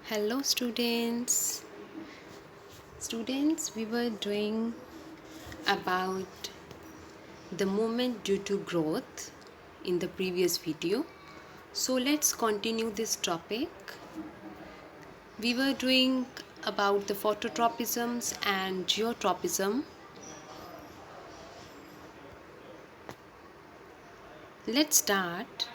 Hello students. We were doing about the movement due to growth in the previous video. So let's continue this topic. We were doing about the phototropisms and geotropism. Let's start.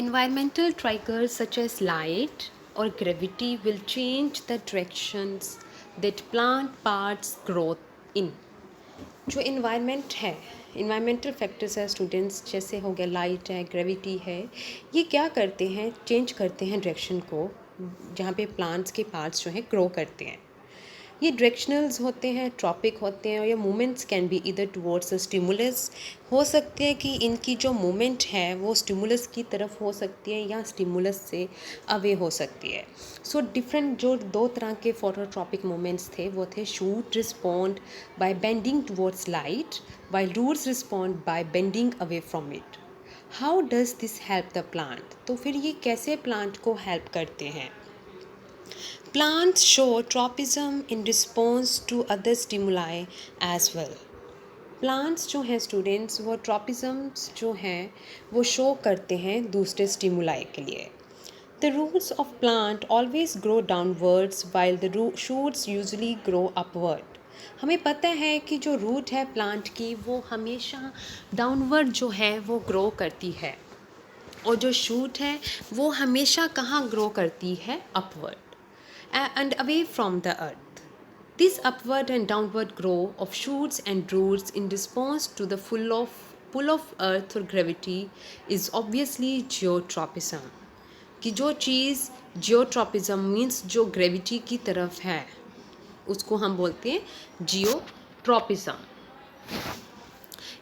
Environmental triggers such as light or gravity will change the directions that plant parts grow in. जो environment है, environmental factors है students, जैसे हो गया light है, gravity है, ये क्या करते हैं, चेंज करते हैं डायरेक्शन को जहाँ पे प्लांट्स के पार्ट्स जो हैं ग्रो करते हैं. ये डायरेक्शनल्स होते हैं, ट्रॉपिक होते हैं, और ये मूवमेंट्स कैन बी इधर टुवर्ड्स अ स्टिमुलस. हो सकते हैं कि इनकी जो मूवमेंट है वो स्टिमुलस की तरफ हो सकती है या स्टिमुलस से अवे हो सकती है. सो डिफरेंट जो दो तरह के फोटोट्रॉपिक मूवमेंट्स थे वो थे shoot respond by bending towards light while roots respond by bending away from it. How does this help the plant? तो फिर ये कैसे प्लांट को हेल्प करते हैं? Plants show tropism in response to other stimuli as well. Plants जो हैं students वो ट्रॉपिज्म्स जो हैं वो शो करते हैं दूसरे स्टिमुलाई के लिए. The roots of plant always grow downwards while the shoots usually grow upward. हमें पता है कि जो रूट है प्लांट की वो हमेशा डाउनवर्ड जो है वो ग्रो करती है, और जो शूट है वो हमेशा कहाँ ग्रो करती है? Upward and away from the earth. This upward and downward grow of shoots and roots in response to the pull of earth or gravity is obviously geotropism. कि जो चीज़ geotropism means जो gravity की तरफ है उसको हम बोलते हैं geotropism.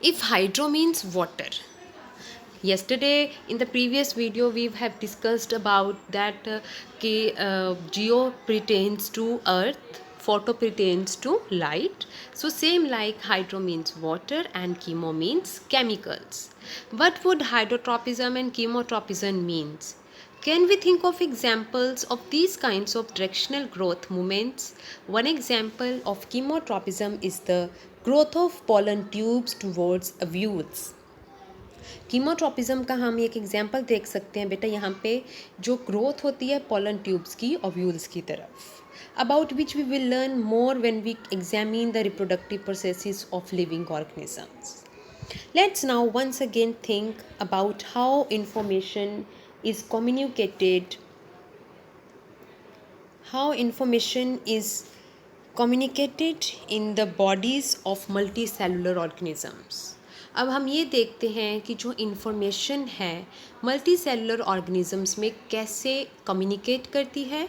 If hydro means water, yesterday in the previous video we have discussed about that geo pertains to earth, photo pertains to light. So same like hydro means water and chemo means chemicals. What would hydrotropism and chemotropism means? Can we think of examples of these kinds of directional growth movements? One example of chemotropism is the growth of pollen tubes towards ovules. Chemotropism का हम एक example देख सकते हैं बेटा, यहाँ पे जो ग्रोथ होती है पोलन ट्यूब्स की ओव्यूल्स की तरफ, about which we will learn more when we examine the reproductive processes of living organisms. Let's now once again think about how information is communicated, how information is communicated in the bodies of multicellular organisms. अब हम ये देखते हैं कि जो information है multi cellular organisms में कैसे कम्युनिकेट करती है.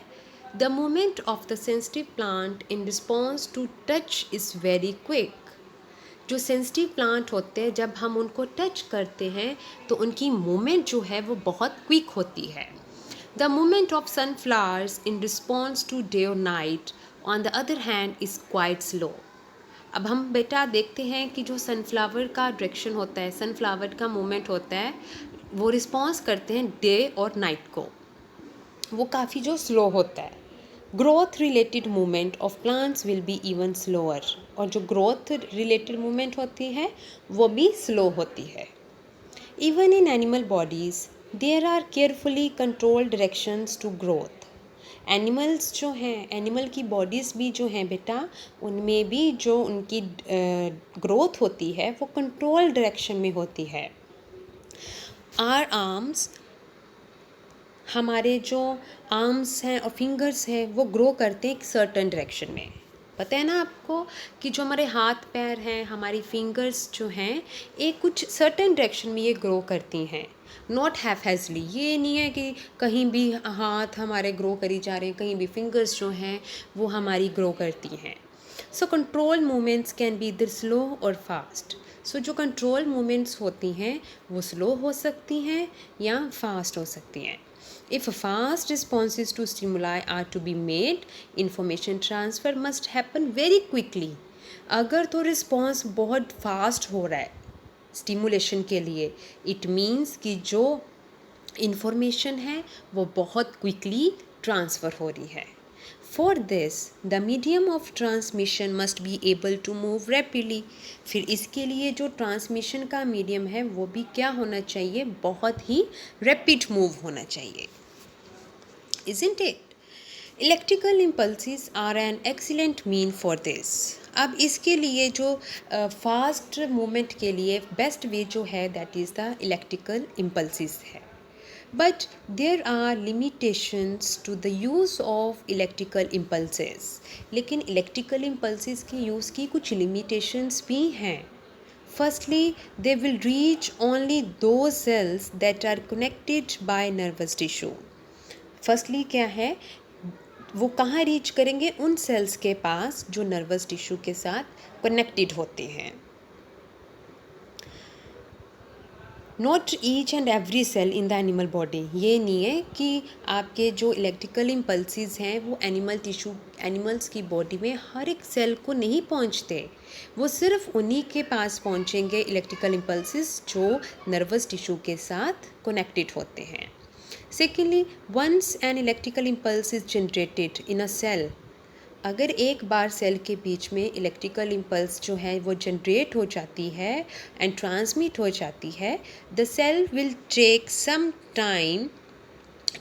The movement of the sensitive plant in response to touch is very quick. जो सेंसिटिव प्लांट होते हैं जब हम उनको टच करते हैं तो उनकी मूवमेंट जो है वो बहुत क्विक होती है. The movement of sunflowers in response to day और night on the other hand is quite slow. अब हम बेटा देखते हैं कि जो सनफ्लावर का डायरेक्शन होता है, सनफ्लावर का मूवमेंट होता है, वो रिस्पॉन्स करते हैं डे और नाइट को, वो काफ़ी जो स्लो होता है. Growth related movement of plants will be even slower, और जो ग्रोथ रिलेटेड मूवमेंट होती है वो भी स्लो होती है. Even in animal bodies there are carefully controlled directions to growth. Animals जो हैं, एनिमल की बॉडीज़ भी जो हैं बेटा, उनमें भी जो उनकी ग्रोथ होती है वो कंट्रोल डायरेक्शन में होती है. आर आर्म्स, हमारे जो आर्म्स हैं और फिंगर्स हैं वो ग्रो करते हैं एक सर्टन डायरेक्शन में. पता है ना आपको कि जो हमारे हाथ पैर हैं, हमारी फिंगर्स जो हैं, एक कुछ सर्टन डायरेक्शन में ये ग्रो करती हैं, नॉट हैफहेजली. ये नहीं है कि कहीं भी हाथ हमारे ग्रो करी जा रहे हैं, कहीं भी फिंगर्स जो हैं वो हमारी ग्रो करती हैं. So control movements can be इधर स्लो और फास्ट. सो जो कंट्रोल मूवमेंट्स होती हैं वो स्लो हो सकती हैं या फास्ट हो सकती हैं. If fast responses to stimuli are to be made, information transfer must happen very quickly. अगर तो रिस्पॉन्स बहुत फास्ट हो रहा है स्टिमुलेशन के लिए। इट मीन्स कि जो इंफॉर्मेशन है वो बहुत क्विकली ट्रांसफ़र हो रही है। For this the medium of transmission must be able to move rapidly. फिर इसके लिए जो ट्रांसमिशन का मीडियम है वो भी क्या होना चाहिए, बहुत ही रैपिड मूव होना चाहिए। Isn't it? Electrical impulses are an excellent mean for this. अब इसके लिए जो फास्ट मूवमेंट के लिए बेस्ट वे जो है that is the electrical impulses है। But there are limitations to the use of electrical impulses. लेकिन इलेक्ट्रिकल इम्पल्सिस के यूज़ की कुछ लिमिटेशंस भी हैं। Firstly, they will reach only those cells that are connected by nervous tissue. Firstly क्या है, वो कहाँ रीच करेंगे, उन सेल्स के पास जो नर्वस टिश्यू के साथ कनेक्टेड होते हैं। Not each and every cell in the animal body. ये नहीं है कि आपके जो इलेक्ट्रिकल इम्पल्सिस हैं वो एनिमल्स की बॉडी में हर एक सेल को नहीं पहुंचते। वो सिर्फ उन्हीं के पास पहुंचेंगे इलेक्ट्रिकल इम्पल्सिस जो नर्वस टिश्यू के साथ कनेक्टेड होते हैं। Secondly, once an electrical impulse is generated in a cell, अगर एक बार सेल के बीच में इलेक्ट्रिकल इम्पल्स जो है वो जनरेट हो जाती है एंड ट्रांसमिट हो जाती है, the cell will take some time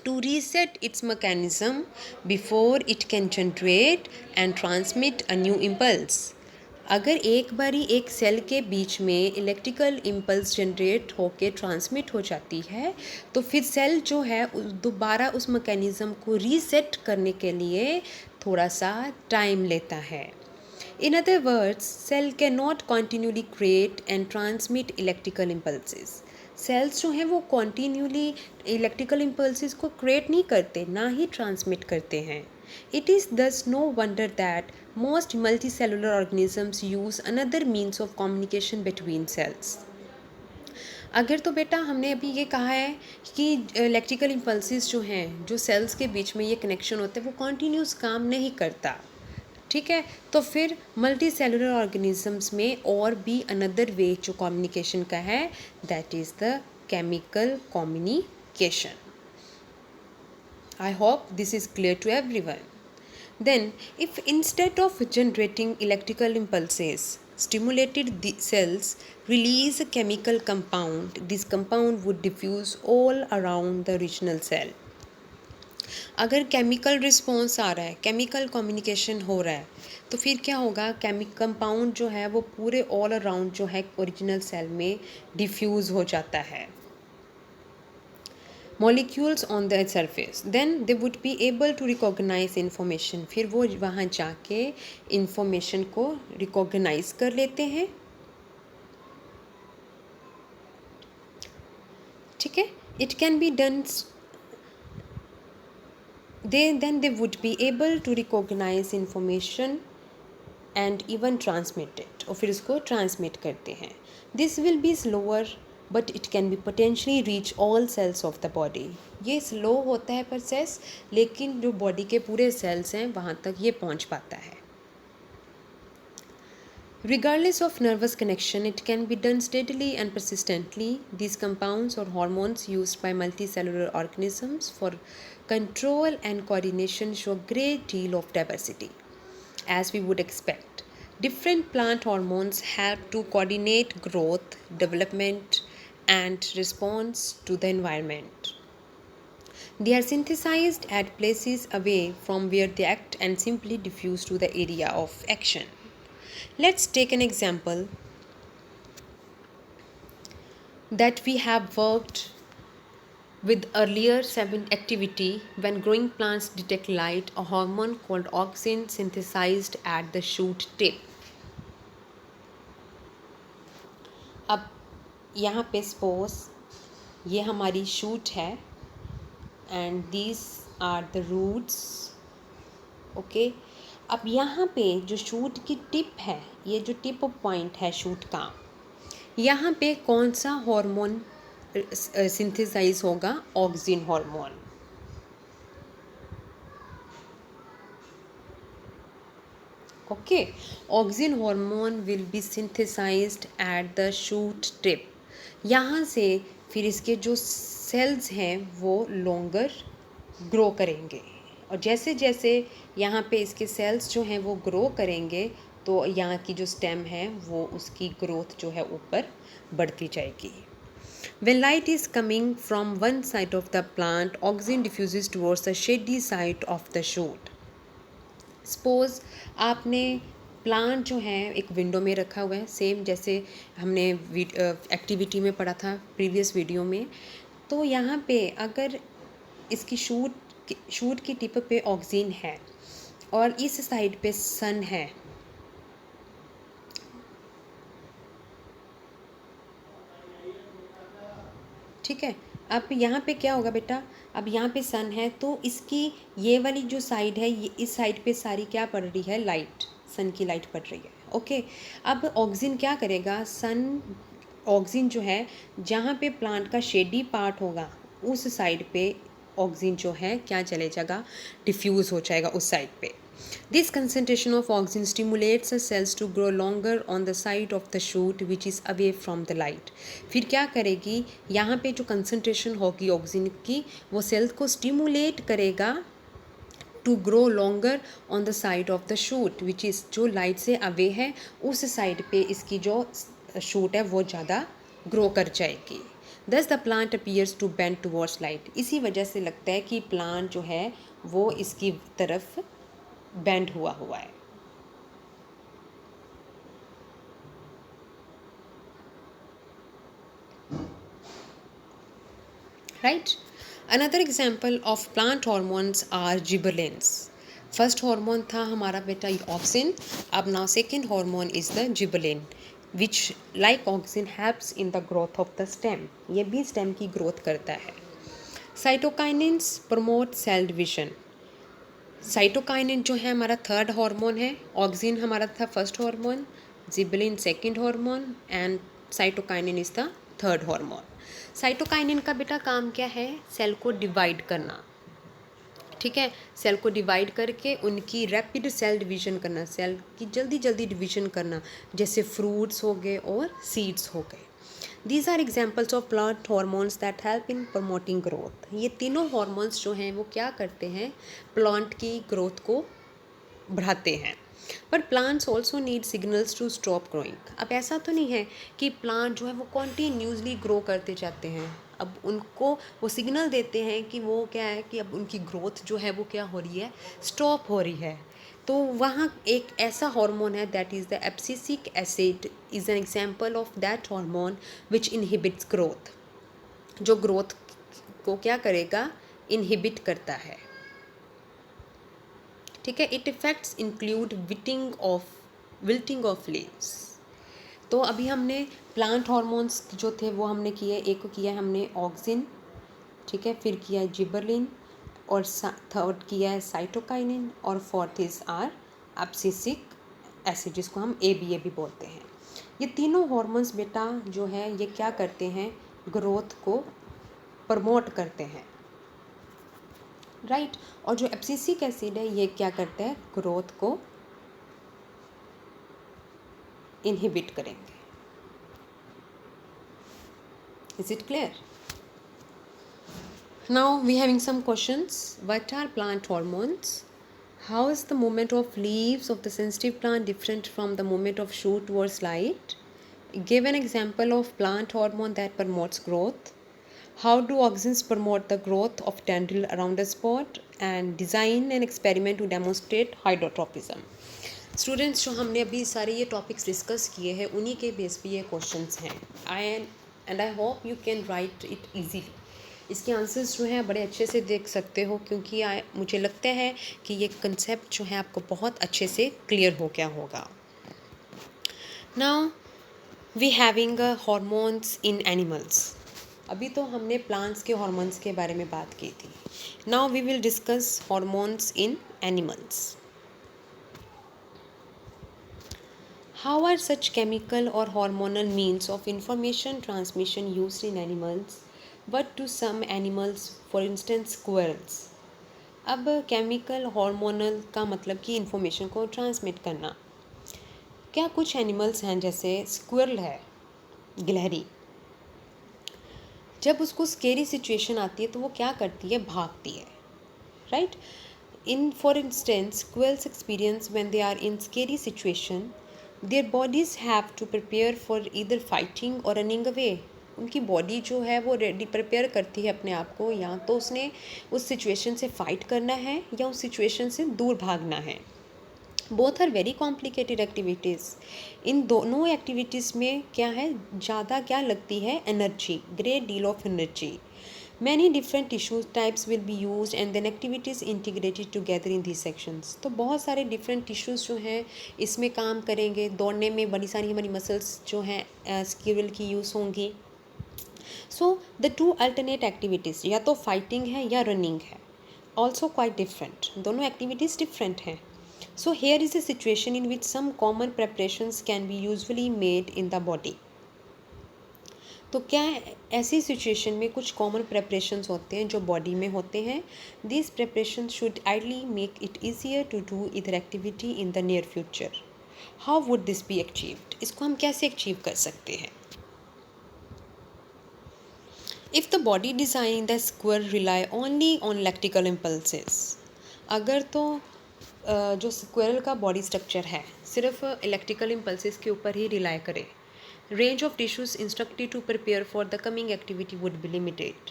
to reset its mechanism before it can generate and transmit a new impulse. अगर एक बारी एक सेल के बीच में इलेक्ट्रिकल इम्पल्स जनरेट होके ट्रांसमिट हो जाती है तो फिर सेल जो है दोबारा उस मैकेनिज़्म को रीसेट करने के लिए थोड़ा सा टाइम लेता है। In other words, cell cannot continually create and transmit electrical impulses. Cells जो हैं वो कॉन्टीन्यूली इलेक्ट्रिकल इम्पल्सिस को क्रिएट नहीं करते, ना ही ट्रांसमिट करते हैं। It is thus no wonder that most multi cellular organisms use another means of communication between cells. अगर तो बेटा हमने अभी ये कहा है कि इलेक्ट्रिकल इम्पल्सिस जो हैं, जो सेल्स के बीच में ये कनेक्शन होता है वो कॉन्टीन्यूस काम नहीं करता, ठीक है, तो फिर मल्टी सेलुलर ऑर्गेनिजम्स में और भी अनदर वे जो कम्युनिकेशन का है that is the chemical communication. I hope this is clear to everyone. Then, if instead of generating electrical impulses, stimulated the cells release a chemical compound, this compound would diffuse all around the original cell. अगर chemical response आ रहा है, chemical communication हो रहा है, तो फिर क्या होगा, कंपाउंड जो है वो पूरे ऑल अराउंड जो है ओरिजिनल सेल में डिफ्यूज़ हो जाता है। Molecules on the surface, then they would be able to recognise information. फिर वो वहाँ जाके इंफॉर्मेशन को रिकॉग्नाइज कर लेते हैं, ठीक है। It can be done, they would be able to recognize information and even transmit it, और फिर इसको ट्रांसमिट करते हैं। This will be slower but it can be potentially reach all cells of the body. ये slow होता है process, लेकिन जो बॉडी के पूरे सेल्स हैं वहाँ तक ये पहुँच पाता है। Regardless of nervous connection, it can be done steadily and persistently. These compounds or hormones used by multicellular organisms for control and coordination show a great deal of diversity. As we would expect, different plant hormones help to coordinate growth, development, and response to the environment. They are synthesized at places away from where they act and simply diffuse to the area of action. Let's take an example that we have worked with earlier 7 activity. When growing plants detect light, a hormone called auxin synthesized at the shoot tip. अब यहाँ पे suppose ये हमारी shoot है and these are the roots, okay. अब यहाँ पे जो शूट की टिप है, ये जो टिप पॉइंट है शूट का, यहाँ पे कौन सा हार्मोन सिंथेसाइज होगा, auxin hormone. Okay, auxin hormone will be synthesised at the shoot tip. यहाँ से फिर इसके जो सेल्स हैं वो लॉन्गर ग्रो करेंगे, और जैसे जैसे यहाँ पे इसके सेल्स जो हैं वो ग्रो करेंगे तो यहाँ की जो स्टेम है वो उसकी ग्रोथ जो है ऊपर बढ़ती जाएगी. When light is coming from one side of the plant, oxygen diffuses towards the shady side of the shoot. Suppose आपने प्लांट जो है एक विंडो में रखा हुआ है, सेम जैसे हमने एक्टिविटी में पढ़ा था प्रीवियस वीडियो में. तो यहाँ पे अगर इसकी शूट की टिप पे ऑक्सीजन है और इस साइड पे सन है, ठीक है. अब यहाँ पे क्या होगा बेटा, अब यहाँ पे सन है तो इसकी ये वाली जो साइड है, ये इस साइड पे सारी क्या पड़ रही है, लाइट, सन की लाइट पड़ रही है. ओके. अब ऑक्सीजन क्या करेगा, ऑक्सीजन जो है जहाँ पे प्लांट का शेडी पार्ट होगा उस साइड पे ऑक्सीजन जो है क्या चले जाएगा, डिफ्यूज़ हो जाएगा उस साइड पे. This concentration of oxygen stimulates the cells to grow longer on the side of the shoot which is away from the light. फिर क्या करेगी, यहाँ पे जो concentration होगी ऑक्सीजन की वो सेल्स को स्टिमुलेट करेगा to grow longer on the side of the shoot which is जो लाइट से अवे है उस साइड पे इसकी जो शूट है वो ज़्यादा ग्रो कर जाएगी. Thus the plant appears to bend towards light. इसी वजह से लगता है कि प्लांट जो है वो इसकी तरफ बेंड हुआ है. Right. Another example of plant hormones are gibberellins. First hormone था हमारा बेटा ऑक्सिन. अब now second hormone is the gibberellin which like auxin helps in the growth of the stem. ये भी स्टेम की ग्रोथ करता है. Cytokinins promote cell division. Cytokinin जो है हमारा थर्ड हार्मोन है, ऑक्सिन हमारा था first hormone, gibberellin second hormone and cytokinin is the third hormone. Cytokinin का बेटा काम क्या है, सेल को डिवाइड करना. ठीक है, सेल को डिवाइड करके उनकी रैपिड सेल डिवीजन करना, सेल की जल्दी जल्दी डिवीजन करना, जैसे फ्रूट्स हो गए और सीड्स हो गए. These are examples of plant hormones that help in promoting growth. ये तीनों हॉर्मोन्स जो हैं वो क्या करते हैं, प्लांट की ग्रोथ को बढ़ाते हैं. But plants also need signals to stop growing. अब ऐसा तो नहीं है कि प्लांट जो है वो कॉन्टीन्यूसली ग्रो करते जाते हैं. अब उनको वो सिग्नल देते हैं कि वो क्या है कि अब उनकी ग्रोथ जो है वो क्या हो रही है, स्टॉप हो रही है. तो वहाँ एक ऐसा हार्मोन है that is the abscisic acid is an example of that hormone which inhibits growth. जो ग्रोथ को क्या करेगा, इनहिबिट करता है. ठीक है. It effects include wilting of leaves. तो अभी हमने प्लांट हार्मोन्स जो थे वो हमने किए, एक को किया हमने ऑक्सिन, ठीक है, फिर किया जिबरेलिन, और थर्ड किया है साइटोकाइनिन, और fourth is our abscisic acid जिसको हम ABA भी बोलते हैं. ये तीनों हार्मोन्स बेटा जो है ये क्या करते हैं, ग्रोथ को प्रमोट करते हैं. राइट. और जो एब्सिसिक एसिड है ये क्या करता है, ग्रोथ को इनहिबिट करेंगे. Is it clear? Now we having some questions. What are plant hormones? How is the movement of leaves of the sensitive plant different from the movement of shoot towards light? Give an example of plant hormone that promotes growth. How do auxins promote the growth of tendril around a spot? And design an experiment to demonstrate hydrotropism. Students जो हमने अभी सारे ये topics discuss किए हैं उन्हीं के base पे ये क्वेश्चंस हैं. I hope you can right it easily. इसके आंसर्स जो हैं बड़े अच्छे से देख सकते हो क्योंकि मुझे लगता है कि ये कंसेप्ट जो है आपको बहुत अच्छे से क्लियर हो गया होगा. Now we having hormones in animals. अभी तो हमने प्लांट्स के हार्मोन्स के बारे में बात की थी. Now we will discuss hormones in animals. How are such chemical or hormonal means of information transmission used in animals, but to some animals, for instance squirrels? अब केमिकल हार्मोनल का मतलब कि इंफॉर्मेशन को ट्रांसमिट करना. क्या कुछ animals हैं जैसे स्क्विरल है, गिलहरी, जब उसको स्केरी सिचुएशन आती है तो वो क्या करती है, भागती है, right. In for instance, squirrels experience when they are in scary situation, their bodies have to prepare for either fighting or running away. उनकी बॉडी जो है वो रेडी प्रिपेयर करती है अपने आप को, या तो उसने उस सिचुएशन से फाइट करना है या उस सिचुएशन से दूर भागना है. Both are very complicated activities. इन दोनों एक्टिविटीज़ में क्या है, ज़्यादा क्या लगती है, energy, great deal of energy. Many different tissue types will be used and then activities integrated together in these sections. तो बहुत सारे different tissues जो हैं इसमें काम करेंगे. दौड़ने में बड़ी सारी हमारी muscles जो हैं स्क्विरल की यूज़ होंगी. So the two alternate activities, या तो fighting है या running है, also quite different. दोनों activities different हैं. So here is a situation in which some common preparations can be usually made in the body. तो क्या ऐसी सिचुएशन में कुछ कॉमन प्रेपरेशंस होते हैं जो बॉडी में होते हैं. This preparation should ideally make it easier to do either activity in the near future. How would this be achieved? इसको हम कैसे अचीव कर सकते हैं? If the body design the square rely only on electrical impulses. अगर तो जो squirrel का बॉडी स्ट्रक्चर है सिर्फ इलेक्ट्रिकल इम्पल्सेस के ऊपर ही रिलाई करे, range of tissues instructed to prepare for the coming activity would be limited.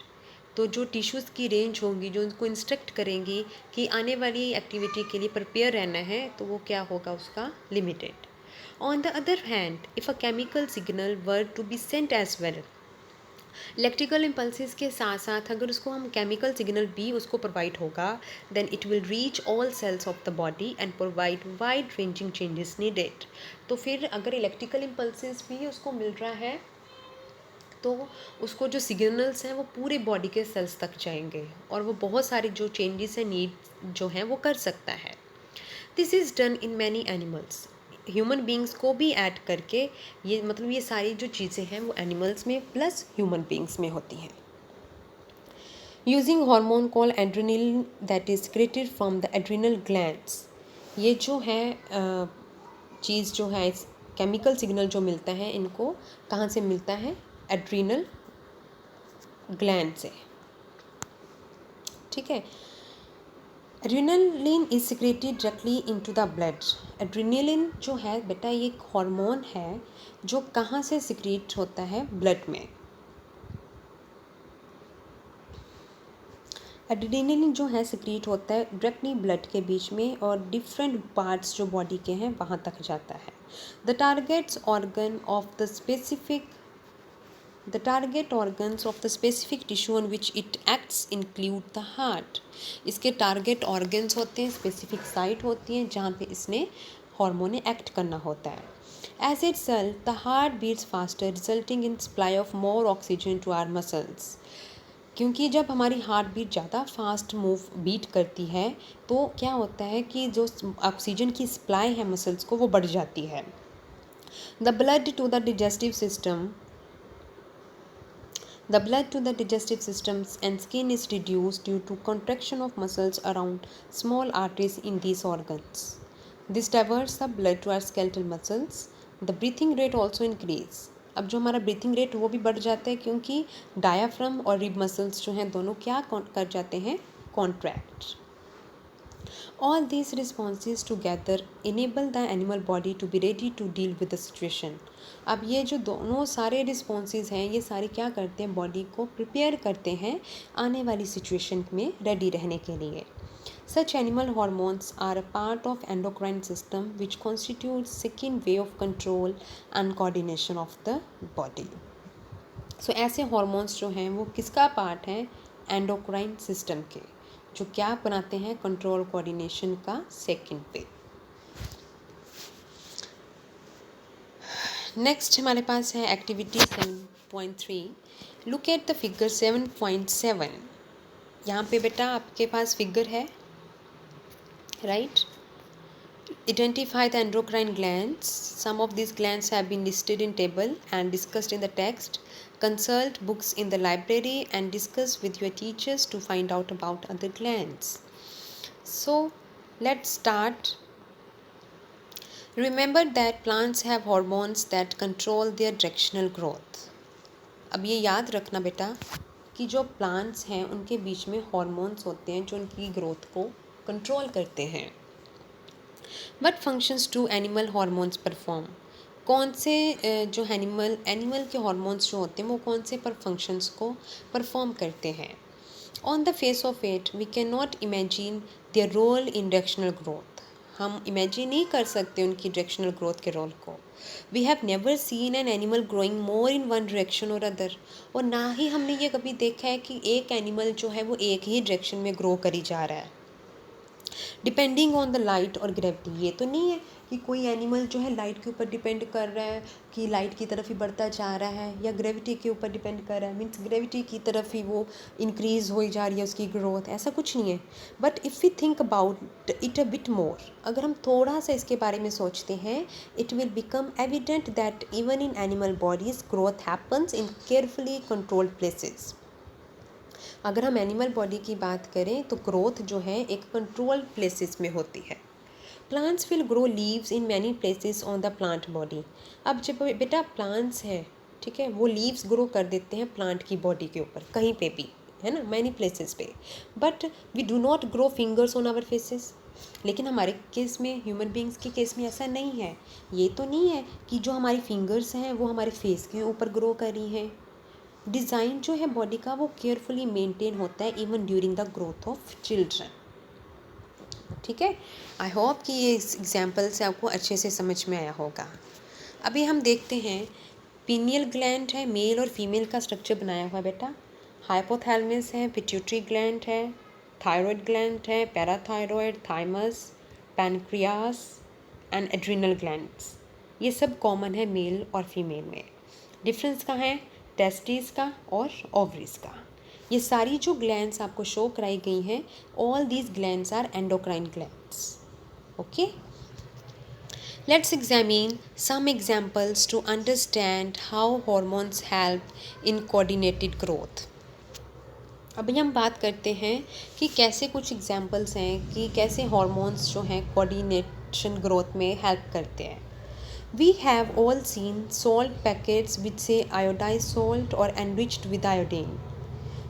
तो जो टिश्यूज़ की रेंज होंगी जो उनको इंस्ट्रक्ट करेंगी कि आने वाली एक्टिविटी के लिए प्रिपेयर रहना है, तो वो क्या होगा, उसका limited. On the other hand, if a chemical signal were to be sent as well, electrical impulses के साथ साथ अगर उसको हम केमिकल सिग्नल भी उसको प्रोवाइड होगा, then it will reach all cells of the body and provide wide ranging changes needed. तो फिर अगर इलेक्ट्रिकल इम्पल्सेस भी उसको मिल रहा है तो उसको जो सिग्नल्स हैं वो पूरे बॉडी के सेल्स तक जाएंगे और वो बहुत सारे जो चेंजेस हैं, नीड जो हैं, वो कर सकता है. This is done in many animals. Human beings को भी ऐड करके ये मतलब ये सारी जो चीज़ें हैं वो एनिमल्स में प्लस ह्यूमन बींग्स में होती हैं. Using hormone call adrenaline that is created from the adrenal glands. ये जो है चीज़ जो है, इस केमिकल सिग्नल जो मिलता है इनको कहाँ से मिलता है, एड्रिनल ग्लैंड से. ठीक है. Adrenaline is secreted directly into the blood. Adrenaline जो है बेटा ये एक हार्मोन है जो कहाँ से सिक्रेट होता है, ब्लड में. एड्रेनलिन जो है सिक्रेट होता है डायरेक्टली ब्लड के बीच में और डिफरेंट पार्ट्स जो बॉडी के हैं वहाँ तक जाता है. The targets organ of the specific The target organs of the specific tissue on which it acts include the heart. इसके टारगेट ऑर्गन्स होते हैं, स्पेसिफिक साइट होती हैं जहाँ पे इसने हार्मोन एक्ट करना होता है. As itself, the heart beats faster, resulting in supply of more oxygen to our muscles. क्योंकि जब हमारी हार्ट बीट ज़्यादा फास्ट मूव बीट करती है तो क्या होता है कि जो ऑक्सीजन की सप्लाई है मसल्स को वो बढ़ जाती है. The blood to the digestive system The blood to the digestive systems and skin is reduced due to contraction of muscles around small arteries in these organs. This diverts the blood to our skeletal muscles. The breathing rate also increase. अब जो हमारा breathing rate वो भी बढ़ जाता है क्योंकि diaphragm और रिब मसल्स जो हैं दोनों क्या कर जाते हैं, contract. All these responses together enable the animal body to be ready to deal with the situation. अब ये जो दोनों सारे रिस्पॉन्सेज हैं ये सारे क्या करते हैं, बॉडी को प्रिपेयर करते हैं आने वाली सिचुएशन में रेडी रहने के लिए. Such animal hormones are a part of endocrine system which constitutes second way of control and coordination of the body. So ऐसे हॉर्मोन्स जो हैं वो किसका पार्ट हैं, एंडोक्राइन सिस्टम के, जो क्या बनाते हैं, कंट्रोल कोऑर्डिनेशन का सेकंड पे. नेक्स्ट हमारे पास है activity 7.3. Look at the figure 7.7. यहाँ पे बेटा आपके पास फिगर है, right. Identify the endocrine glands. Some of these glands have been listed in table and discussed in the text. Consult books in the library and discuss with your teachers to find out about other glands. So let's start. Remember that plants have hormones that control their directional growth. अब ये याद रखना बेटा कि जो plants हैं उनके बीच में हॉर्मोन्स होते हैं जो उनकी ग्रोथ को कंट्रोल करते हैं। But functions to animal hormones perform, कौन से जो एनिमल के हॉर्मोन्स जो होते हैं वो कौन से पर फंक्शंस को परफॉर्म करते हैं। On the face of it we can not imagine their role in directional growth, हम इमेजिन नहीं कर सकते उनकी डायरेक्शनल ग्रोथ के रोल को। We have never seen an animal growing more in one direction और अदर, और ना ही हमने ये कभी देखा है कि एक एनिमल जो है वो एक ही डायरेक्शन में ग्रो करी जा रहा है डिपेंडिंग ऑन द लाइट और ग्रेविटी। ये तो नहीं है कि कोई एनिमल जो है लाइट के ऊपर डिपेंड कर रहा है कि लाइट की तरफ ही बढ़ता जा रहा है, या ग्रेविटी के ऊपर डिपेंड कर रहा है मीन्स ग्रेविटी की तरफ ही वो इंक्रीज़ हो जा रही है उसकी ग्रोथ, ऐसा कुछ नहीं है। But if we think about it a bit more, अगर हम थोड़ा सा इसके बारे में सोचते हैं, it will become evident that even in animal bodies growth happens in carefully controlled places. अगर हम एनिमल बॉडी की बात करें तो ग्रोथ जो है एक कंट्रोल्ड प्लेसेस में होती है। Plants will grow leaves in many places on the plant body. अब जब बेटा प्लांट्स है, ठीक है, वो लीव्स ग्रो कर देते हैं प्लांट की बॉडी के ऊपर कहीं पे भी, है ना, मैनी प्लेसेस पे। But we do not grow fingers on our faces. लेकिन हमारे केस में, ह्यूमन बींग्स के केस में ऐसा नहीं है। ये तो नहीं है कि जो हमारी फिंगर्स हैं वो हमारे फेस के ऊपर ग्रो कर रही हैं। डिज़ाइन जो है बॉडी का वो केयरफुली मेंटेन होता है even during the growth of children. ठीक है, आई होप कि ये एग्जाम्पल से आपको अच्छे से समझ में आया होगा। अभी हम देखते हैं पीनियल ग्लैंड है, मेल और फीमेल का स्ट्रक्चर बनाया हुआ है बेटा। हाइपोथैलेमस है, पिट्यूटरी ग्लैंड है, थायराइड ग्लैंड है, parathyroid, thymus, pancreas and adrenal glands. ये सब कॉमन है मेल और फीमेल में। डिफरेंस कहाँ है? टेस्टिस का और ओवरीज का। ये सारी जो ग्लैंड्स आपको शो कराई गई हैं, all these glands are endocrine glands. Okay, let's examine some examples to understand how hormones help in coordinated growth. अभी हम बात करते हैं कि कैसे कुछ एग्जाम्पल्स हैं कि कैसे हॉर्मोन्स जो हैं कोऑर्डिनेशन ग्रोथ में हेल्प करते हैं। We have all seen salt packets which say iodized salt or enriched with iodine।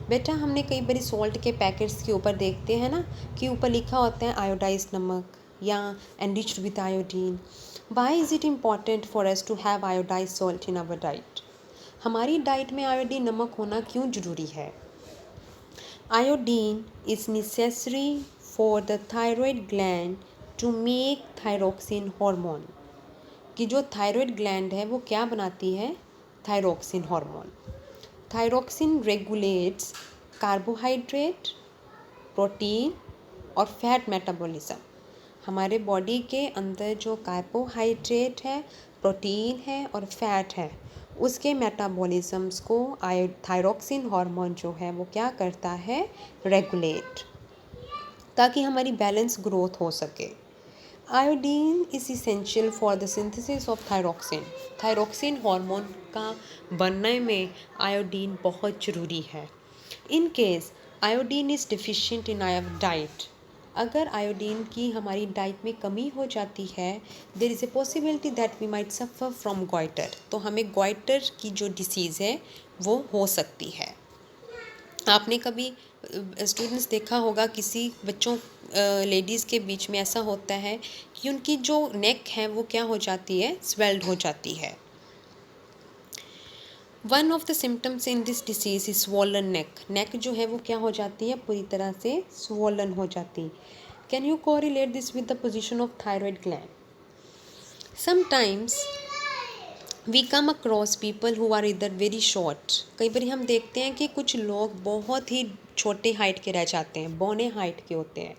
बेटा हमने कई बार सॉल्ट के पैकेट्स के ऊपर देखते हैं ना कि ऊपर लिखा होता है आयोडाइज्ड नमक या enriched with iodine। Why is it important for us to have iodized salt in our diet? हमारी डाइट में आयोडीन नमक होना क्यों ज़रूरी है? Iodine is necessary for the thyroid gland to make thyroxine hormone। कि जो थायराइड ग्लैंड है वो क्या बनाती है? Thyroxine hormone. Thyroxine regulates carbohydrate, protein और फैट मेटाबॉलिज्म। हमारे बॉडी के अंदर जो कार्बोहाइड्रेट है, प्रोटीन है और फैट है, उसके मेटाबॉलिज्म्स को थायरोक्सिन हार्मोन जो है वो क्या करता है? रेगुलेट, ताकि हमारी बैलेंस ग्रोथ हो सके। Iodine is essential for the synthesis of thyroxin. Thyroxin hormone का बनने में आयोडीन बहुत ज़रूरी है। In case iodine is deficient in our diet, अगर आयोडीन की हमारी डाइट में कमी हो जाती है, there is a possibility that we might suffer from goitre. तो हमें गॉइटर की जो डिसीज़ है वो हो सकती है। आपने कभी स्टूडेंट्स देखा होगा किसी बच्चों लेडीज़ के बीच में ऐसा होता है कि उनकी जो नेक है वो क्या हो जाती है? स्वेल्ड हो जाती है। One of the symptoms in this disease is swollen neck. Neck जो है वो क्या हो जाती है? पूरी तरह से स्वॉलन हो जाती। Can you correlate this with the position of thyroid gland? Sometimes we come across people who are either very short. कई बार हम देखते हैं कि कुछ लोग बहुत ही छोटे हाइट के रह जाते हैं, बौने हाइट के होते हैं,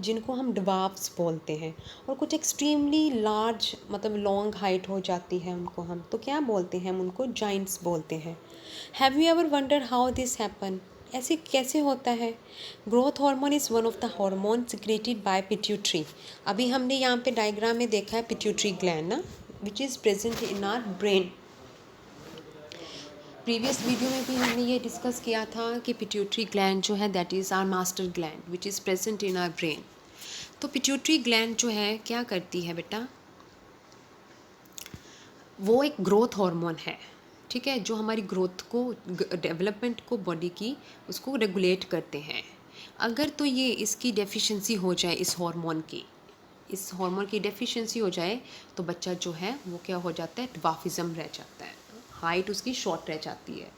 जिनको हम ड्वार्फ्स बोलते हैं। और कुछ एक्सट्रीमली लार्ज मतलब लॉन्ग हाइट हो जाती है उनको, हम तो क्या बोलते हैं? हम उनको जाइंट्स बोलते हैं। Have you ever wonder how this happen? ऐसे कैसे होता है? Growth hormone is one of the hormone secreted by pituitary. अभी हमने यहाँ पे डायग्राम में देखा है पिट्यूटरी ग्लैंड ना, विच is present in our brain. Previous video में भी हमने ये डिस्कस किया था कि पिट्यूटरी ग्लैंड जो है that is our master gland which is present in our brain. तो पिट्यूटरी ग्लैंड जो है क्या करती है बेटा? वो एक ग्रोथ हार्मोन है, ठीक है, जो हमारी ग्रोथ को, डेवलपमेंट को बॉडी की, उसको रेगुलेट करते हैं। अगर तो ये इसकी डेफिशिएंसी हो जाए, इस हार्मोन की डेफिशिएंसी हो जाए, तो बच्चा जो है वो क्या हो जाता है, ड्वार्फिज्म रह जाता है, हाइट उसकी शॉर्ट रह जाती है।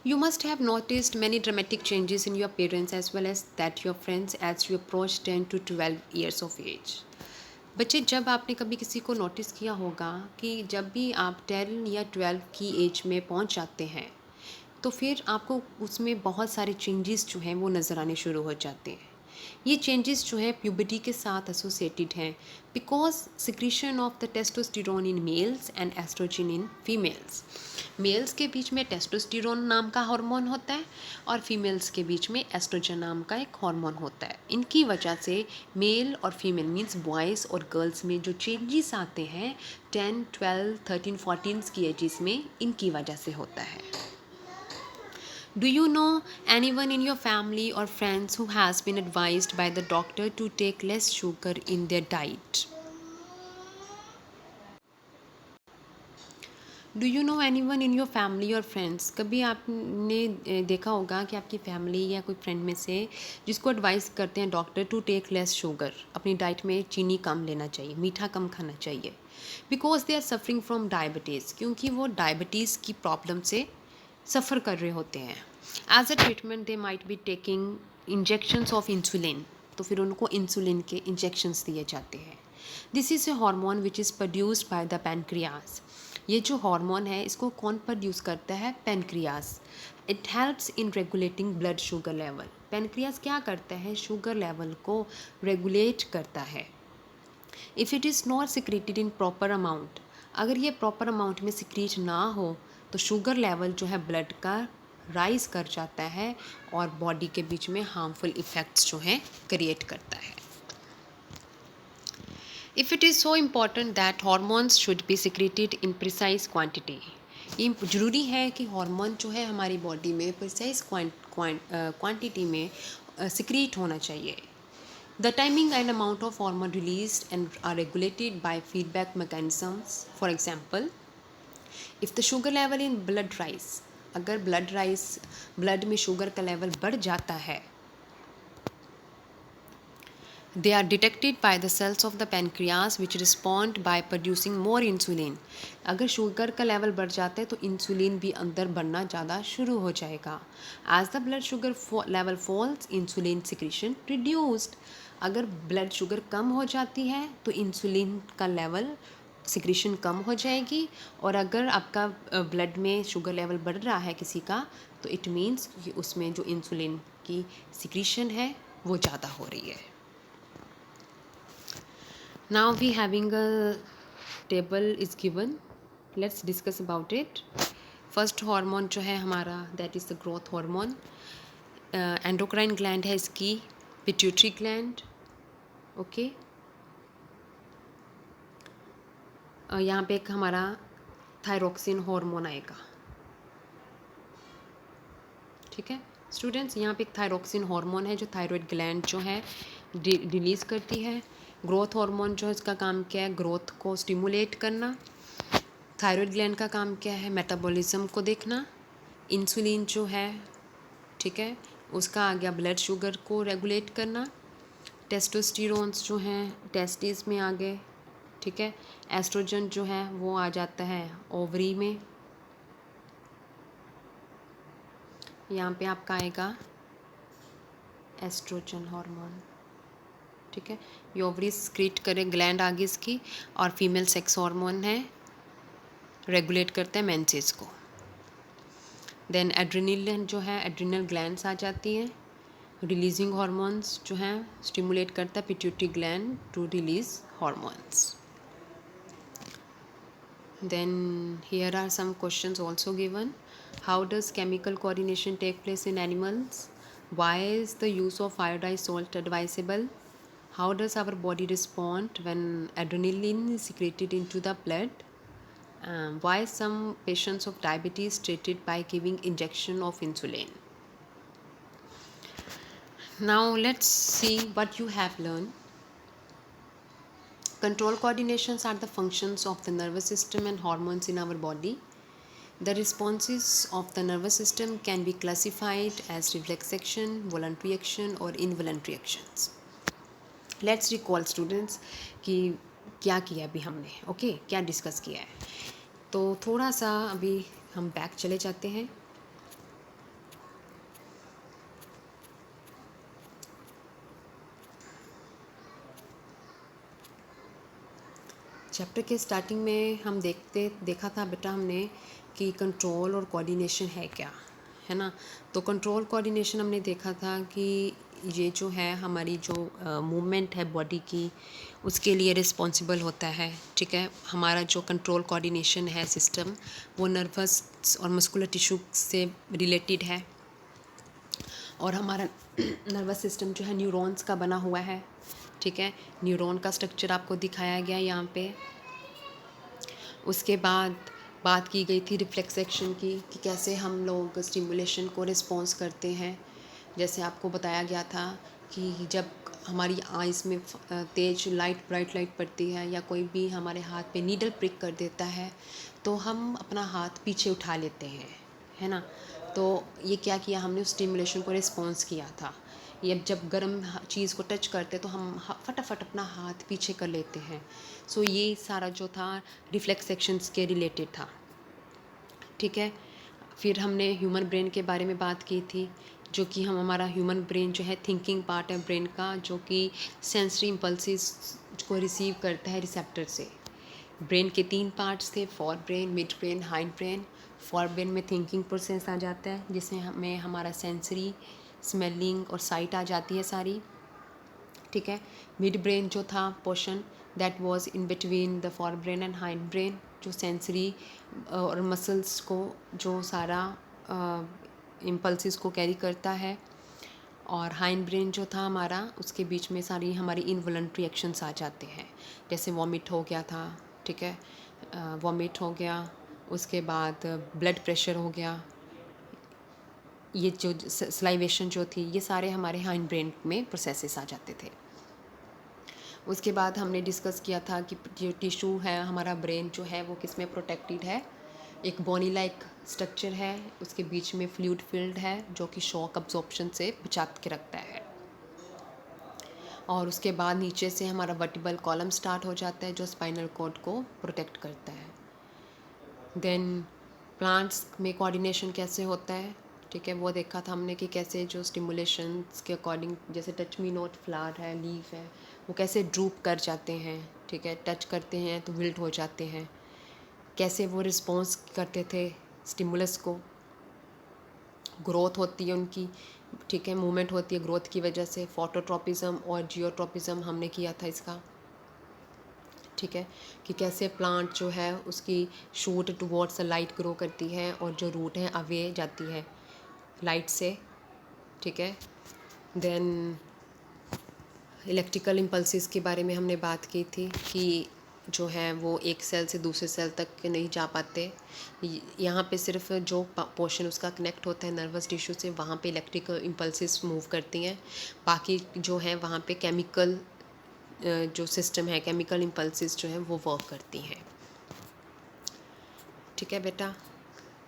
You must have noticed many dramatic changes in your appearance as well as that your friends as you approach 10 to 12 years of age. बच्चे, जब आपने कभी किसी को नोटिस किया होगा कि जब भी आप 10 या 12 की एज में पहुंच जाते हैं, तो फिर आपको उसमें बहुत सारे चेंजेस जो हैं वो नज़र आने शुरू हो जाते हैं। ये चेंजेस जो है प्यूबर्टी के साथ एसोसिएटेड हैं, because secretion of the testosterone in males and oestrogen in females. Males के बीच में टेस्टोस्टेरोन नाम का हार्मोन होता है और फीमेल्स के बीच में एस्ट्रोजन नाम का एक हार्मोन होता है। इनकी वजह से मेल और फीमेल मीन्स बॉयज़ और गर्ल्स में जो चेंजेस आते हैं 10, 12, 13, 14 की एजेस में, इनकी वजह से होता है। Do you know anyone in your family or friends who has been advised by the doctor to take less sugar in their diet? Do you know any one in your family और friends? कभी आपने देखा होगा कि आपकी family या कोई friend में से जिसको एडवाइस करते हैं doctor to take less sugar, अपनी डाइट में चीनी कम लेना चाहिए, मीठा कम खाना चाहिए, because they are suffering from diabetes, क्योंकि वो डायबिटीज़ की प्रॉब्लम से सफ़र कर रहे होते हैं। As a treatment they might be taking injections of insulin, तो फिर उनको इंसुलिन के इंजेक्शंस दिए जाते हैं। This is a hormone which is produced by the pancreas. ये जो हार्मोन है इसको कौन प्रोड्यूस करता है? Pancreas. It helps in regulating blood sugar level. Pancreas क्या करता है? शुगर लेवल को रेगुलेट करता है। If it is not secreted in proper amount, अगर ये प्रॉपर अमाउंट में सिक्रीट ना हो तो शुगर लेवल जो है ब्लड का राइज कर जाता है और बॉडी के बीच में हार्मफुल इफ़ेक्ट्स जो हैं क्रिएट करता है। If it is so important that hormones should be secreted in precise quantity, ये ज़रूरी है कि हार्मोन जो है हमारी बॉडी में प्रिसाइज क्वांटिटी में सिक्रीट होना चाहिए। The timing and amount of hormone released and are regulated by feedback mechanisms. For example, if the sugar level in blood rise, अगर ब्लड में शुगर का लेवल बढ़ जाता है, they are detected by the cells of the pancreas which respond by producing more insulin. अगर sugar का level बढ़ जाता है तो इंसुलिन भी अंदर बढ़ना ज़्यादा शुरू हो जाएगा। As the blood sugar level falls, insulin secretion reduced. अगर ब्लड शुगर कम हो जाती है तो इंसुलिन का लेवल सिक्रीशन कम हो जाएगी, और अगर आपका ब्लड में शुगर लेवल बढ़ रहा है किसी का, तो इट मीन्स उसमें जो इंसुलिन की सिक्रीशन है वो ज़्यादा हो रही है। Now we having a table is given. Let's discuss about it. First hormone जो है हमारा, that is the growth hormone. Endocrine gland है इसकी pituitary gland. Okay. यहाँ पे एक हमारा थायरोक्सिन हार्मोन आएगा। ठीक है स्टूडेंट्स, यहाँ पे एक थायरोक्सिन हार्मोन है जो थायराइड ग्लैंड जो है रिलीज़ करती है। ग्रोथ हार्मोन जो है इसका काम क्या है? ग्रोथ को स्टिमुलेट करना। थायराइड ग्लैंड का काम क्या है? मेटाबॉलिज्म को देखना। इंसुलिन जो है, ठीक है, उसका आ गया ब्लड शुगर को रेगुलेट करना। टेस्टोस्टेरोन्स जो हैं टेस्टिस में आ गए, ठीक है। एस्ट्रोजन जो है वो आ जाता है ओवरी में। यहाँ पे आपका आएगा एस्ट्रोजन हार्मोन, ठीक है। ये ओवरी सिक्रीट करे, ग्लैंड आगे इसकी, और फीमेल सेक्स हार्मोन है, रेगुलेट करता है मेंसेस को। देन एड्रेनल जो है, एड्रिनल ग्लैंड्स आ जाती हैं, रिलीजिंग हार्मोन्स जो हैं स्टिमुलेट करता है pituitary gland to release hormones. Then here are some questions also given. How does chemical coordination take place in animals? Why is the use of iodized salt advisable? How does our body respond when adrenaline is secreted into the blood? Why some patients of diabetes treated by giving injection of insulin? Now let's see what you have learned. Control coordinations are the functions of the nervous system and hormones in our body. The responses of the nervous system can be classified as reflex action, voluntary action or involuntary actions. Let's recall students कि क्या किया अभी हमने, okay क्या discuss किया है. तो थोड़ा सा अभी हम बैक चले जाते हैं. चैप्टर के स्टार्टिंग में हम देखा था बेटा हमने कि कंट्रोल और कोऑर्डिनेशन है क्या, है ना. तो कंट्रोल कोऑर्डिनेशन हमने देखा था कि ये जो है हमारी जो मूवमेंट है बॉडी की उसके लिए रिस्पॉन्सिबल होता है. ठीक है, हमारा जो कंट्रोल कोऑर्डिनेशन है सिस्टम वो नर्वस और मस्कुलर टिश्यू से रिलेटेड है. और हमारा नर्वस सिस्टम जो है न्यूरॉन्स का बना हुआ है. ठीक है, न्यूरॉन का स्ट्रक्चर आपको दिखाया गया यहाँ पे. उसके बाद बात की गई थी रिफ्लेक्स एक्शन की कि कैसे हम लोग स्टिमुलेशन को रिस्पॉन्स करते हैं. जैसे आपको बताया गया था कि जब हमारी आइज़ में तेज लाइट ब्राइट लाइट पड़ती है या कोई भी हमारे हाथ पे नीडल प्रिक कर देता है तो हम अपना हाथ पीछे उठा लेते हैं, है ना. तो ये क्या किया हमने, उस स्टिमुलेशन को रिस्पॉन्स किया था. ये जब गर्म चीज़ को टच करते तो हम फटाफट अपना हाथ पीछे कर लेते हैं. सो ये सारा जो था रिफ्लेक्स एक्शंस के रिलेटेड था. ठीक है, फिर हमने ह्यूमन ब्रेन के बारे में बात की थी, जो कि हमारा ह्यूमन ब्रेन जो है थिंकिंग पार्ट है ब्रेन का, जो कि सेंसरी इम्पल्सिस को रिसीव करता है रिसेप्टर से. ब्रेन के 3 पार्ट्स थे, for brain, mid brain, hind brain. For brain में थिंकिंग प्रोसेस आ जाता है जिसमें हमें हमारा सेंसरी, स्मेलिंग और साइट आ जाती है सारी. ठीक है, मिड ब्रेन जो था portion that was in between the for brain and hind brain, जो सेंसरी और मसल्स को जो सारा इम्पल्सिस को कैरी करता है. और हाइंड ब्रेन जो था हमारा उसके बीच में सारी हमारी इनवॉलंटरी एक्शंस आ जाते हैं. जैसे वॉमिट हो गया था, ठीक है, वॉमिट हो गया, उसके बाद ब्लड प्रेशर हो गया, ये जो सलाइवेशन जो थी, ये सारे हमारे हाइंड ब्रेन में प्रोसेसेस आ जाते थे. उसके बाद हमने डिस्कस किया था कि जो टिश्यू है हमारा ब्रेन जो है वो किस में प्रोटेक्टेड है. एक बोनी लाइक स्ट्रक्चर है, उसके बीच में फ्लूइड फील्ड है जो कि शॉक अब्जॉर्प्शन से बचा के रखता है. और उसके बाद नीचे से हमारा वर्टिबल कॉलम स्टार्ट हो जाता है जो स्पाइनल कॉर्ड को प्रोटेक्ट करता है. देन प्लांट्स में कोऑर्डिनेशन कैसे होता है, ठीक है, वो देखा था हमने कि कैसे जो स्टिमुलेशंस के अकॉर्डिंग, जैसे टच मी नॉट फ्लावर है, लीफ है, वो कैसे ड्रूप कर जाते हैं. ठीक है, टच करते हैं तो विल्ट हो जाते हैं. कैसे वो रिस्पॉन्स करते थे स्टिमुलस को, ग्रोथ होती है उनकी. ठीक है, मूवमेंट होती है ग्रोथ की वजह से. फोटोट्रोपिज्म और जियोट्रोपिज्म हमने किया था इसका. ठीक है, कि कैसे प्लांट जो है उसकी shoot towards the light grow करती है और जो रूट है अवे जाती है लाइट से. ठीक है, देन इलेक्ट्रिकल इम्पल्सिस के बारे में हमने बात की थी कि जो है वो एक सेल से दूसरे सेल तक नहीं जा पाते. यहाँ पे सिर्फ जो पोर्शन उसका कनेक्ट होता है नर्वस टिश्यू से, वहाँ पे इलेक्ट्रिकल इम्पल्सिस मूव करती हैं. बाकी जो है वहाँ पे केमिकल जो सिस्टम है, केमिकल इम्पल्सिस जो है वो वर्क करती हैं. ठीक है बेटा,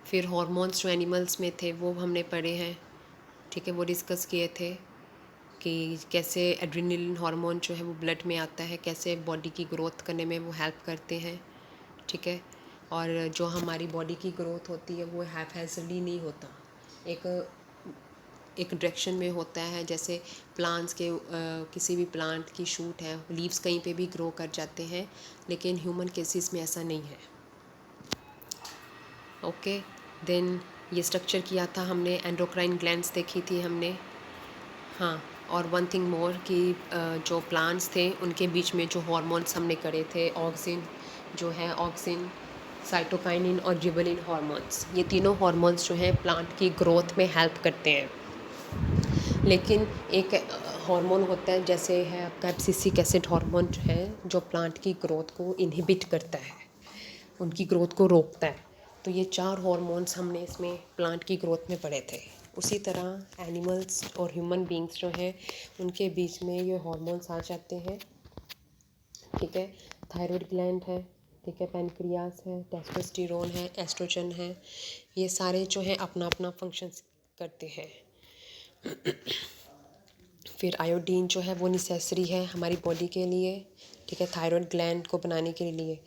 फिर हॉर्मोन्स जो एनिमल्स में थे वो हमने पढ़े हैं. ठीक है, वो डिस्कस किए थे कि कैसे एड्रेनलिन हार्मोन जो है वो ब्लड में आता है, कैसे बॉडी की ग्रोथ करने में वो हेल्प करते हैं. ठीक है, और जो हमारी बॉडी की ग्रोथ होती है वो हैफेजली नहीं होता, एक डायरेक्शन में होता है. जैसे प्लांट्स के किसी भी प्लांट की शूट है, लीव्स कहीं पे भी ग्रो कर जाते हैं, लेकिन ह्यूमन केसेस में ऐसा नहीं है. ओके, देन ये स्ट्रक्चर किया था हमने, एंडोक्राइन ग्लैंड्स देखी थी हमने. हाँ, और वन थिंग मोर कि जो प्लांट्स थे उनके बीच में जो हॉर्मोन्स हमने करे थे, ऑक्सिन जो है, ऑक्सिन, साइटोकाइनिन और जिबलिन हार्मोन्स, ये तीनों हार्मोन्स जो हैं प्लांट की ग्रोथ में हेल्प करते हैं. लेकिन एक हार्मोन होता है जैसे है आपका एब्सिसिक एसिड हार्मोन जो है, जो प्लांट की ग्रोथ को इनहिबिट करता है, उनकी ग्रोथ को रोकता है. तो ये 4 हार्मोन्स हमने इसमें प्लांट की ग्रोथ में पढ़े थे. उसी तरह एनिमल्स और ह्यूमन बींग्स जो हैं उनके बीच में ये हार्मोन्स आ जाते हैं ठीक है, थायराइड ग्लैंड है, ठीक है, पैनक्रियास है, टेस्टोस्टेरोन है, एस्ट्रोजन है, ये सारे जो हैं अपना अपना फंक्शन करते हैं। फिर आयोडीन जो है वो नेसेसरी है हमारी बॉडी के लिए, ठीक है, थायराइड ग्लैंड को बनाने के लिए।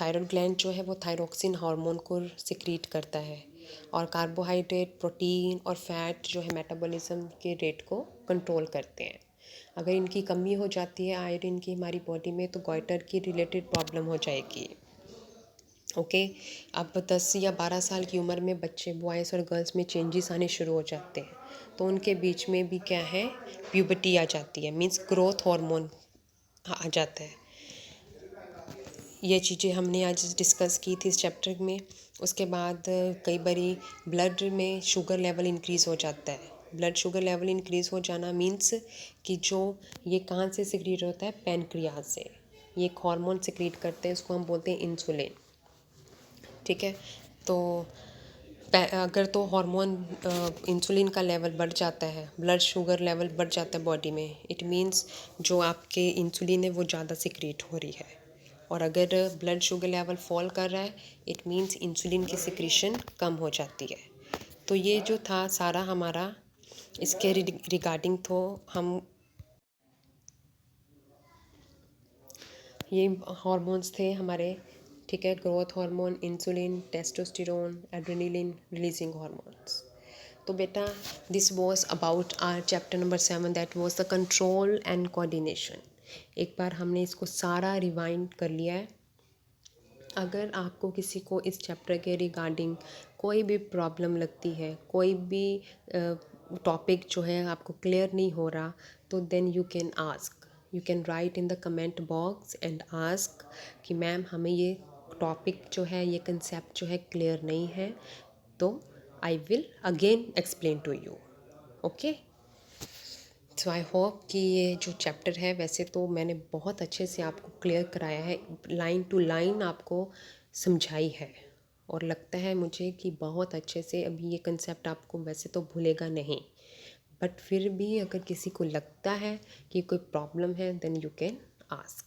थायराइड ग्लैंड जो है वो थायरोक्सिन हार्मोन को सिक्रीट करता है, और कार्बोहाइड्रेट, प्रोटीन और फैट जो है मेटाबॉलिज्म के रेट को कंट्रोल करते हैं। अगर इनकी कमी हो जाती है आयोडीन की हमारी बॉडी में तो गॉइटर की रिलेटेड प्रॉब्लम हो जाएगी। ओके, अब 10 या 12 साल की उम्र में बच्चे, बॉयज़ और गर्ल्स में चेंजेस आने शुरू हो जाते हैं, तो उनके बीच में भी क्या है, प्यूबर्टी आ जाती है, मीन्स ग्रोथ हार्मोन आ जाता है। ये चीज़ें हमने आज डिस्कस की थी इस चैप्टर में। उसके बाद कई बारी ब्लड में शुगर लेवल इंक्रीज़ हो जाता है। ब्लड शुगर लेवल इंक्रीज़ हो जाना मीन्स कि जो ये कहाँ से सिक्रीट होता है, पैनक्रियाज से। ये एक हार्मोन सिक्रीट करते हैं, उसको हम बोलते हैं इंसुलिन, ठीक है। तो अगर तो हार्मोन इंसुलिन का लेवल बढ़ जाता है, ब्लड शुगर लेवल बढ़ जाता है बॉडी में, इट मीन्स जो आपके इंसुलिन है वो ज़्यादा सिक्रीट हो रही है। और अगर ब्लड शुगर लेवल फॉल कर रहा है, इट मीन्स इंसुलिन की सिक्रीशन कम हो जाती है। तो ये जो था सारा हमारा इसके रिगार्डिंग, तो हम ये हार्मोन्स थे हमारे, ठीक है, growth hormone, insulin, testosterone, adrenaline releasing hormones. तो बेटा this was about our chapter number 7, that was the control and coordination. एक बार हमने इसको सारा रिवाइंड कर लिया है। अगर आपको किसी को इस चैप्टर के रिगार्डिंग कोई भी प्रॉब्लम लगती है, कोई भी टॉपिक जो है आपको क्लियर नहीं हो रहा, तो then you can ask, you can write in the comment box and ask कि मैम हमें ये टॉपिक जो है, ये कंसेप्ट जो है क्लियर नहीं है, तो I will again explain to you. Okay, so I hope कि ये जो चैप्टर है, वैसे तो मैंने बहुत अच्छे से आपको क्लियर कराया है, लाइन टू लाइन आपको समझाई है, और लगता है मुझे कि बहुत अच्छे से अभी ये कंसेप्ट आपको वैसे तो भूलेगा नहीं, बट फिर भी अगर किसी को लगता है कि कोई प्रॉब्लम है, देन यू कैन आस्क।